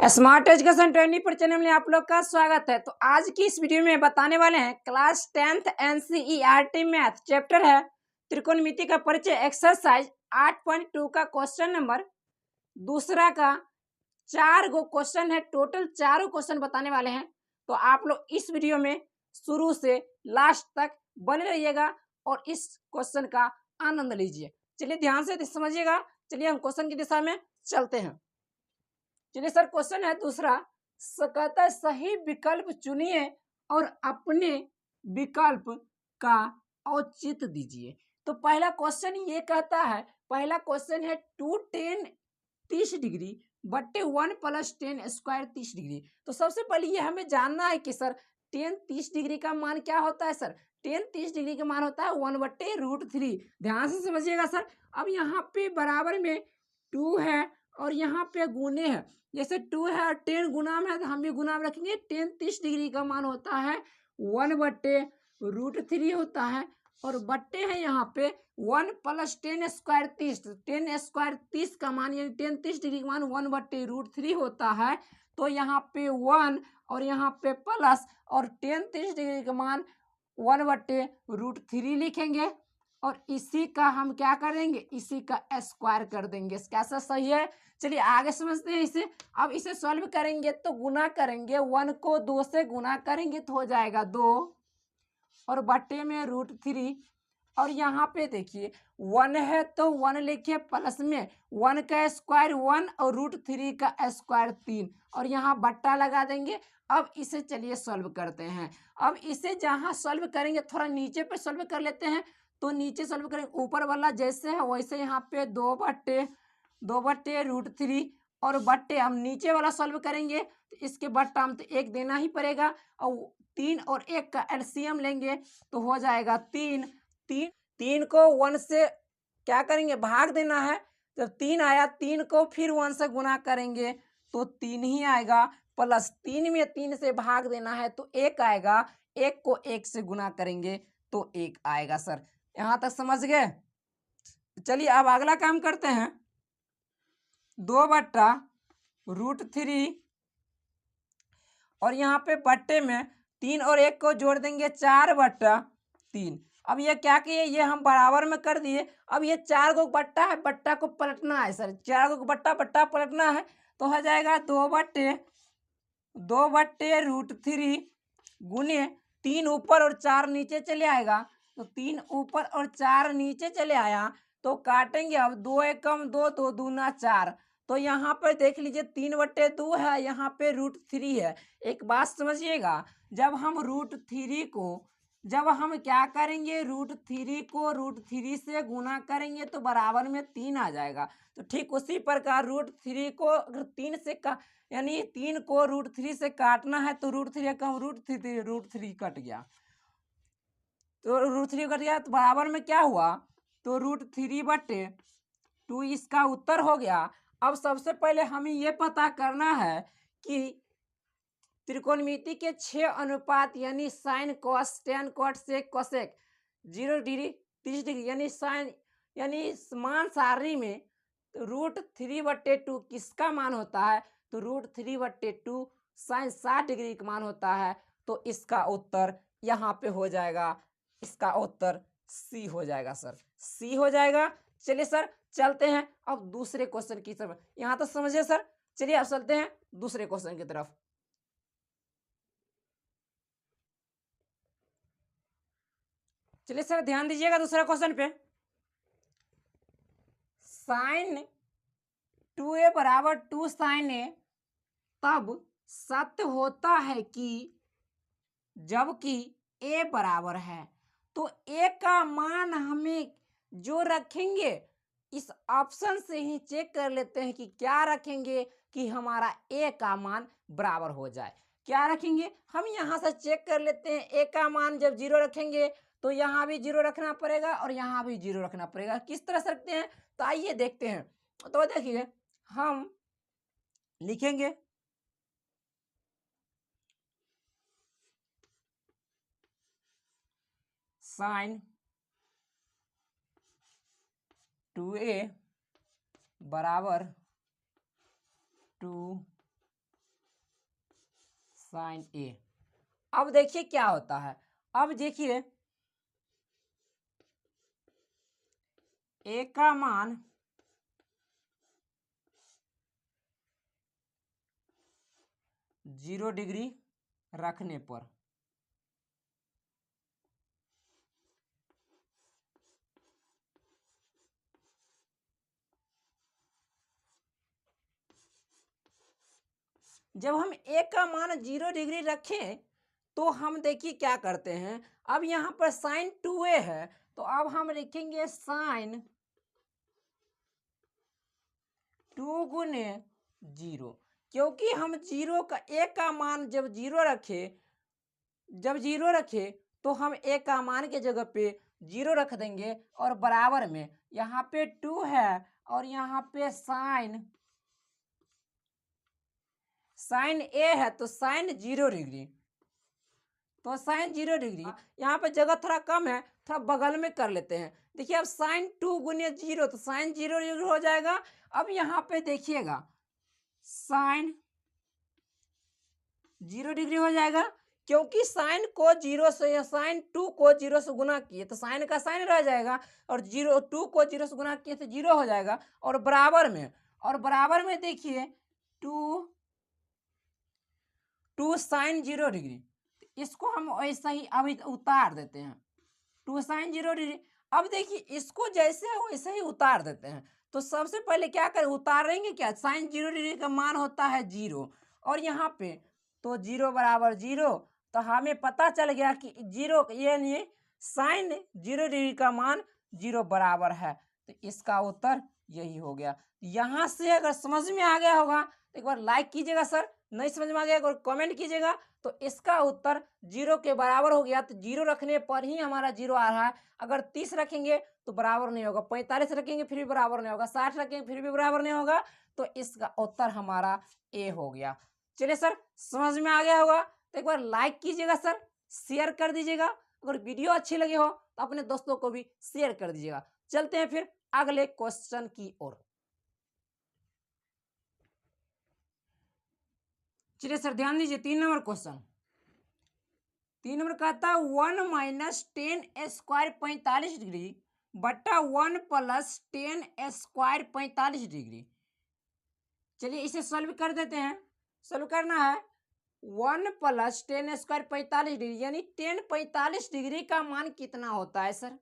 Smart education 20 पर channel में आप लोग का स्वागत है। तो आज की इस वीडियो में बताने वाले हैं class 10th NCERT math chapter है त्रिकोणमिति का परिचय एक्सरसाइज 8.2 का क्वेश्चन नंबर दूसरा का 4 गो क्वेश्चन है। टोटल 4 क्वेश्चन बताने वाले हैं। तो आप लोग इस वीडियो में शुरू से लास्ट तक बने रहिएगा और इस क्वेश्चन का आनंद लीजिए। चलिए ध्यान से समझिएगा। चलिए हम क्वेश्चन की दिशा में चलते हैं। चलिए सर, क्वेश्चन है दूसरा। कहता है सही विकल्प चुनिए और अपने विकल्प का औचित्य दीजिए। तो पहला क्वेश्चन ये कहता है, पहला क्वेश्चन है 2tan 30 डिग्री बट्टे 1 + tan स्क्वायर 30 डिग्री। तो सबसे पहले ये हमें जानना है कि सर tan 30 डिग्री का मान क्या होता है। सर tan 30 डिग्री का मान होता है 1/√3। ध्यान से समझिएगा सर। अब यहाँ पे बराबर में 2 है और यहाँ पे गुने है। जैसे 2 है और 10 गुना में है तो हम भी गुना में रखेंगे। tan 30 डिग्री का मान होता है 1/√3 होता है और बट्टे है यहाँ पे 1 + tan स्क्वायर 30। tan स्क्वायर 30 का मान यानी tan 30 डिग्री का मान 1/√3 होता है। तो यहाँ पे 1 और यहाँ पे प्लस और tan 30 डिग्री का मान 1/√3 लिखेंगे और इसी का हम क्या करेंगे, इसी का स्क्वायर कर देंगे। कैसा सही है। चलिए आगे समझते हैं इसे। अब इसे सॉल्व करेंगे तो गुना करेंगे, 1 को 2 से गुना करेंगे तो हो जाएगा 2 और बट्टे में √3 और यहाँ पे देखिए 1 है तो 1 लिखिए प्लस में 1 का स्क्वायर 1 और √3 का स्क्वायर 3 और यहाँ बट्टा लगा देंगे। अब इसे चलिए सॉल्व करते हैं। अब इसे जहाँ सॉल्व करेंगे थोड़ा नीचे पे सॉल्व कर लेते हैं। तो नीचे सॉल्व करेंगे, ऊपर वाला जैसे है वैसे यहाँ पे 2/√3 और बट्टे हम नीचे वाला सॉल्व करेंगे तो इसके बट्टा हम तो 1 देना ही पड़ेगा और 3 और 1 का एलसीएम लेंगे तो हो जाएगा 3। 3 को 1 से क्या करेंगे, भाग देना है। जब 3 आया 3 को फिर 1 से गुना करेंगे तो 3 ही आएगा, प्लस 3 में 3 से भाग देना है तो 1 आएगा। 1 को 1 से गुना करेंगे तो 1 आएगा। सर यहाँ तक समझ गए। चलिए अब अगला काम करते हैं। 2/√3 और यहाँ पे बट्टे में 3 और 1 को जोड़ देंगे 4/3। अब ये क्या किए, ये हम बराबर में कर दिए। अब ये 4 को बट्टा है, बट्टा को पलटना है। सर 4 को बट्टा पलटना है तो हो जाएगा 2/√3 गुने 3 ऊपर और 4 नीचे चले आएगा। तो 3 ऊपर और 4 नीचे चले आया तो काटेंगे। अब 2 एकम 2 तो 2 दूना 4। तो यहाँ पर देख लीजिए 3/2 है, यहाँ पे √3 है। एक बात समझिएगा, जब हम √3 को जब हम क्या करेंगे, √3 को √3 से गुना करेंगे तो बराबर में 3 आ जाएगा। तो ठीक उसी प्रकार √3 को अगर 3 से का यानी 3 को √3 से काटना है तो √3 कम √3 कट गया। तो √3 कट गया तो बराबर में क्या हुआ, तो √3/2 इसका उत्तर हो गया। अब सबसे पहले हमें ये पता करना है कि त्रिकोणमिति के 6 अनुपात यानी sine cos tan cot sec cosec 0 degree 30 degree यानी साइन यानी मान सारणी में √3/2 किसका मान होता है, तो √3/2 साइन 60 डिग्री का मान होता है। तो इसका उत्तर यहाँ पे हो जाएगा, इसका उत्तर सी हो जाएगा। सर सी हो जाएगा। चलिए सर चलते हैं अब दूसरे क्वेश्चन की तरफ। यहाँ तो समझिए सर। चलिए अब चलते हैं दूसरे क्वेश्चन की तरफ। चलिए सर ध्यान दीजिएगा दूसरा क्वेश्चन पे। साइन 2a बराबर 2 साइन a तब सत्य होता है कि जबकि a बराबर है। तो a का मान हमें जो रखेंगे इस ऑप्शन से ही चेक कर लेते हैं कि क्या रखेंगे कि हमारा a का मान बराबर हो जाए। क्या रखेंगे हम यहाँ से चेक कर लेते हैं। a का मान जब 0 रखेंगे तो यहाँ भी 0 रखना पड़ेगा और यहाँ भी 0 रखना पड़ेगा। किस तरह से रखते हैं तो आइए देखते हैं। तो देखिए हम लिखेंगे साइन 2a बराबर 2 साइन ए। अब देखिए क्या होता है, अब देखिए ए का मान 0 डिग्री रखने पर जब हम ए का मान 0 डिग्री रखें तो हम देखिए क्या करते हैं, अब यहाँ पर साइन 2a है तो अब हम लिखेंगे साइन 2 गुने 0, क्योंकि हम 0 का ए का मान जब 0 रखे तो हम ए का मान के जगह पे 0 रख देंगे और बराबर में यहाँ पे 2 है और यहाँ पे साइन ए है तो साइन 0 डिग्री, तो साइन 0 डिग्री यहाँ पे जगह थोड़ा कम है, थोड़ा बगल में कर लेते हैं। देखिए अब साइन 2 गुने 0 तो साइन 0 डिग्री हो जाएगा। अब यहाँ पे देखिएगा साइन 0 डिग्री हो जाएगा, क्योंकि साइन को 0 से या साइन 2 को 0 से गुना किए तो साइन का साइन रह जाएगा और 2 को 0 से गुना किए तो 0 हो जाएगा और बराबर में देखिए 2 साइन 0 डिग्री, इसको हम ऐसा ही अभी उतार देते हैं 2 साइन 0 डिग्री। अब देखिए इसको जैसे है वैसे ही उतार देते हैं, तो सबसे पहले क्या करें, उतारेंगे क्या, साइन 0 डिग्री का मान होता है 0 और यहाँ पे तो 0 बराबर 0, तो हमें पता चल गया कि 0 यानी साइन 0 डिग्री का मान 0 बराबर है, तो इसका उत्तर यही हो गया। यहाँ से अगर समझ में आ गया होगा तो एक बार लाइक कीजिएगा सर, नहीं समझ में आ गया और कमेंट कीजिएगा। तो इसका उत्तर 0 के बराबर हो गया, तो 0 रखने पर ही हमारा 0 आ रहा है। अगर 30 रखेंगे तो बराबर नहीं होगा, 45 रखेंगे फिर भी बराबर नहीं होगा, 60 रखेंगे फिर भी बराबर नहीं होगा, तो इसका उत्तर हमारा ए हो गया। चलिए सर समझ में आ गया होगा तो एक बार लाइक कीजिएगा सर, शेयर कर दीजिएगा, अगर वीडियो अच्छी लगी हो तो अपने दोस्तों को भी शेयर कर दीजिएगा। चलते हैं फिर अगले क्वेश्चन की ओर। चलिए सर ध्यान दीजिए, 3 नंबर क्वेश्चन, 3 नंबर कहता है 1 माइनस 10 स्क्वायर 45 डिग्री बटा 1 प्लस 10 स्क्वायर 45 डिग्री। चलिए इसे सॉल्व कर देते हैं। सॉल्व करना है 1 प्लस 10 स्क्वायर 45 डिग्री यानी 10 45 डिग्री का मान कितना होता है सर,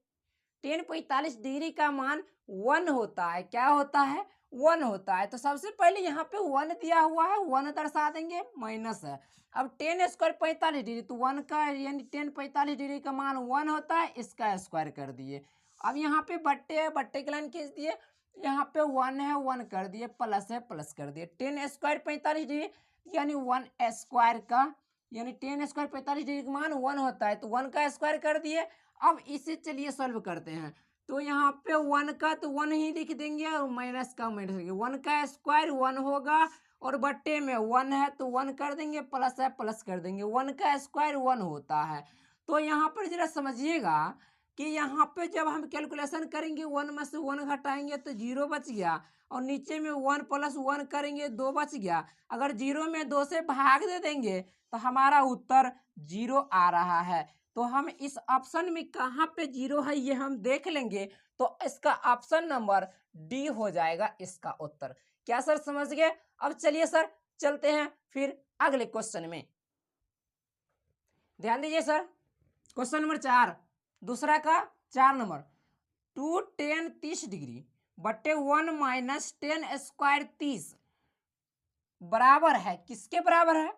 10 45 डिग्री का मान 1 होता है। क्या होता है, 1 होता है। तो सबसे पहले यहाँ पे 1 दिया हुआ है, 1 दर्शा देंगे, माइनस है। अब 10 स्क्वायर 45 डिग्री तो 1 का यानी 10 45 डिग्री का मान 1 होता है, इसका स्क्वायर कर दिए। अब यहाँ पे बट्टे है, बट्टे की लाइन खींच दिए, यहाँ पे 1 है 1 कर दिए, प्लस है प्लस कर दिए। 10 स्क्वायर 45 डिग्री यानी 1 स्क्वायर का यानी 10 स्क्वायर 45 डिग्री का मान 1 होता है, तो 1 का स्क्वायर कर दिए। अब इसे चलिए सॉल्व करते हैं, तो यहाँ पे 1 का तो 1 ही लिख देंगे और माइनस का माइनस देंगे, 1 का स्क्वायर 1 होगा और बट्टे में 1 है तो 1 कर देंगे, प्लस है प्लस कर देंगे, 1 का स्क्वायर 1 होता है। तो यहाँ पर जरा समझिएगा कि यहाँ पे जब हम कैलकुलेशन करेंगे 1 में से 1 घटाएंगे तो 0 बच गया और नीचे में 1 प्लस 1 करेंगे 2 बच गया। अगर 0 में 2 से भाग दे देंगे तो हमारा उत्तर 0 आ रहा है। तो हम इस ऑप्शन में कहाँ पे 0 है ये हम देख लेंगे, तो इसका ऑप्शन नंबर डी हो जाएगा इसका उत्तर। क्या सर समझ गए? अब चलिए सर चलते हैं फिर अगले क्वेश्चन में। ध्यान दीजिए सर, क्वेश्चन नंबर 4 दूसरा का 4 नंबर 2 10 30 डिग्री बट्टे 1 माइनस 10 स्क्वायर 30 बराबर है, किसके बराबर है?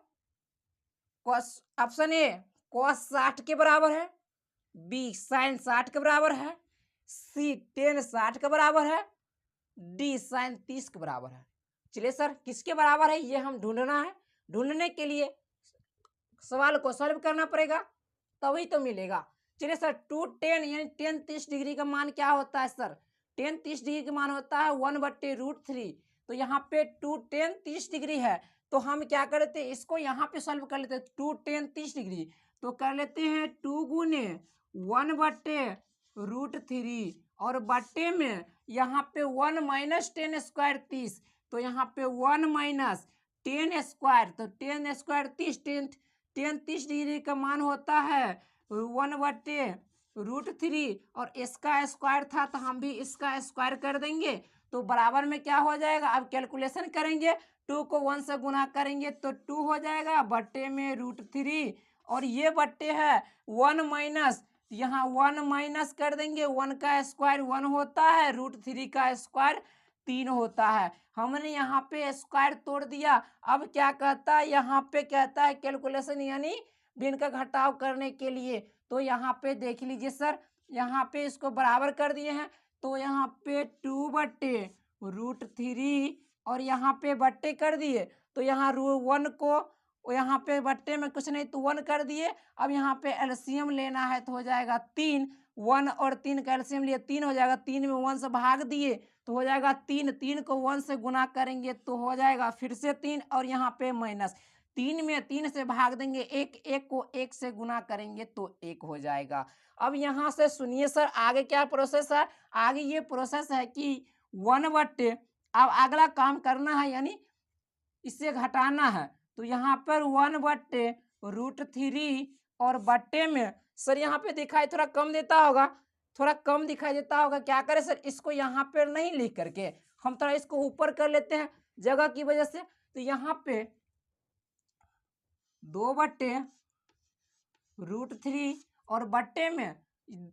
ऑप्शन ए cos 60 के बराबर है, बी साइन 60 के बराबर है, सी टेन 60 के बराबर है, डी साइन 30 के बराबर है। चलिए सर किसके बराबर है ये हम ढूंढना है। ढूंढने के लिए सवाल को सॉल्व करना पड़ेगा तभी तो मिलेगा। चलिए सर 2 10 यानी 10 30 डिग्री का मान क्या होता है सर? 10 30 डिग्री का मान होता है 1/√3। तो यहाँ पे 2 10 30 डिग्री है तो हम क्या करते हैं इसको यहाँ पे सॉल्व कर लेते हैं। 2 10 30 डिग्री तो कर लेते हैं 2 गुने 1/√3 और बट्टे में यहाँ पे 1 माइनस 10 स्क्वायर 30 तो यहाँ पे 1 माइनस 10 स्क्वायर, तो 10 स्क्वायर 30, 30 डिग्री का मान होता है 1/√3, और इसका स्क्वायर था तो हम भी इसका स्क्वायर कर देंगे। तो बराबर में क्या हो जाएगा, अब कैलकुलेशन करेंगे, 2 को 1 से गुना करेंगे तो 2 हो जाएगा बट्टे में √3, और ये बट्टे है 1 माइनस, यहाँ 1 माइनस कर देंगे, 1 का स्क्वायर 1 होता है, √3 का स्क्वायर 3 होता है। हमने यहाँ पे स्क्वायर तोड़ दिया। अब क्या कहता है, यहाँ पे कहता है कैलकुलेशन यानी भिन्न का घटाव करने के लिए। तो यहाँ पे देख लीजिए सर, यहाँ पे इसको बराबर कर दिए हैं, तो यहाँ पे 2/√3 और यहाँ पे बट्टे कर दिए, तो यहाँ 1 को यहाँ पे बट्टे में कुछ नहीं तो 1 कर दिए। अब यहाँ पे एलसीएम लेना है तो हो जाएगा 3, 1 और 3 का एलसीएम लिए 3 हो जाएगा, 3 में 1 से भाग दिए तो हो जाएगा 3, 3 को 1 से गुना करेंगे तो हो जाएगा फिर से 3, और यहाँ पे माइनस 3 में 3 से भाग देंगे 1, 1 को 1 से गुना करेंगे तो 1 हो जाएगा। अब यहाँ से सुनिए सर, आगे क्या प्रोसेस है, आगे ये प्रोसेस है कि 1 बट्टे, अब अगला काम करना है यानी इसे घटाना है, तो यहाँ पर 1/√3 और बट्टे में सर यहाँ पे दिखाई थोड़ा कम देता होगा, थोड़ा कम दिखाई देता होगा, क्या करें सर, इसको यहाँ पर नहीं लिख करके हम थोड़ा इसको ऊपर कर लेते हैं जगह की वजह से। तो यहाँ पे 2/√3 और बट्टे में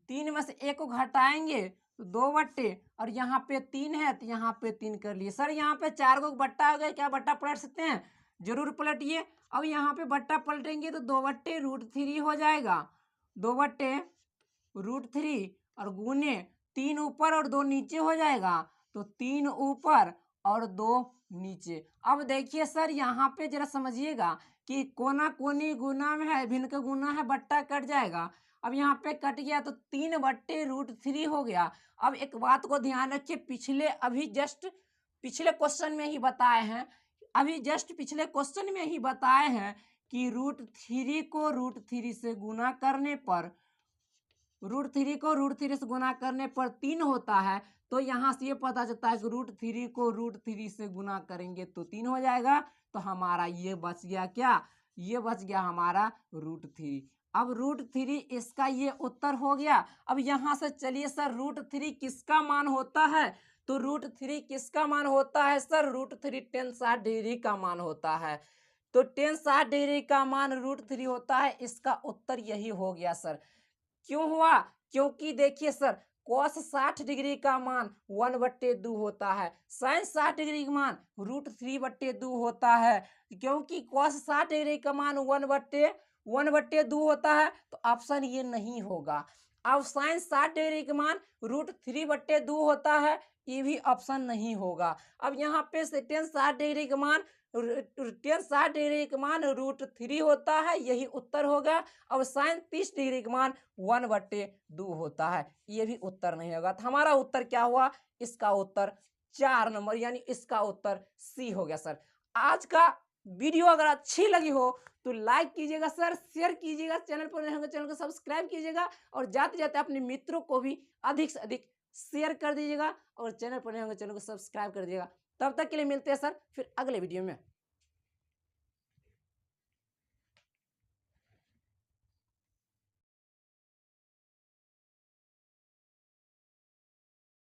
3 में से 1 को घटाएंगे तो 2 बट्टे, और यहाँ पे 3 है तो यहाँ पे 3 कर लिए। सर यहाँ पे 4 को बट्टा हो गया, क्या बट्टा पलट सकते हैं, जरूर पलटिए। अब यहाँ पे बट्टा पलटेंगे तो 2/√3 हो जाएगा, 2/√3 और गुने 3 ऊपर और 2 नीचे हो जाएगा, तो 3 ऊपर और 2 नीचे। अब देखिए सर यहाँ पे जरा समझिएगा कि कोना कोनी गुना में है, भिन्न का गुना है, बट्टा कट जाएगा। अब यहाँ पे कट गया तो 3/√3 हो गया। अब एक बात को ध्यान रखिए, पिछले क्वेश्चन में ही बताए हैं, पिछले क्वेश्चन में ही बताए हैं कि √3 को √3 से गुना करने पर, √3 को √3 से गुना करने पर 3 होता है। तो यहाँ से ये पता चलता है कि √3 को √3 से गुना करेंगे तो 3 हो जाएगा। तो हमारा ये बच गया क्या, ये बच गया हमारा √3। अब √3 इसका ये उत्तर हो गया। अब यहाँ से चलिए सर, √3 किसका मान होता है, तो √3 किसका मान होता है सर, √3 tan 60 डिग्री का मान होता है। तो tan 60 डिग्री का मान √3 होता है, इसका उत्तर यही हो गया सर। क्यों हुआ, क्योंकि देखिए सर, cos 60 डिग्री का मान 1/2 होता है, sin 60 डिग्री का मान √3/2 होता है। क्योंकि cos 60 डिग्री का मान 1/2 होता है तो ऑप्शन ये नहीं होगा। अब sin 60 डिग्री का मान √3/2 होता है, ये भी ऑप्शन नहीं होगा। अब यहाँ पे से tan 60 डिग्री का मान √3 होता है, यही उत्तर होगा। अब sin 30 डिग्री का मान 1/2 होता है, ये भी उत्तर नहीं होगा। तो हमारा उत्तर क्या हुआ, इसका उत्तर 4 नंबर, यानी इसका उत्तर सी हो गया सर। आज का वीडियो अगर अच्छी लगी हो तो लाइक कीजिएगा सर, शेयर कीजिएगा, चैनल पर नए होंगे चैनल को सब्सक्राइब कीजिएगा, और जाते जाते अपने मित्रों को भी अधिक से अधिक शेयर कर दीजिएगा, और चैनल पर नए होंगे चैनल को सब्सक्राइब कर दीजिएगा। तब तक के लिए मिलते हैं सर फिर अगले वीडियो में।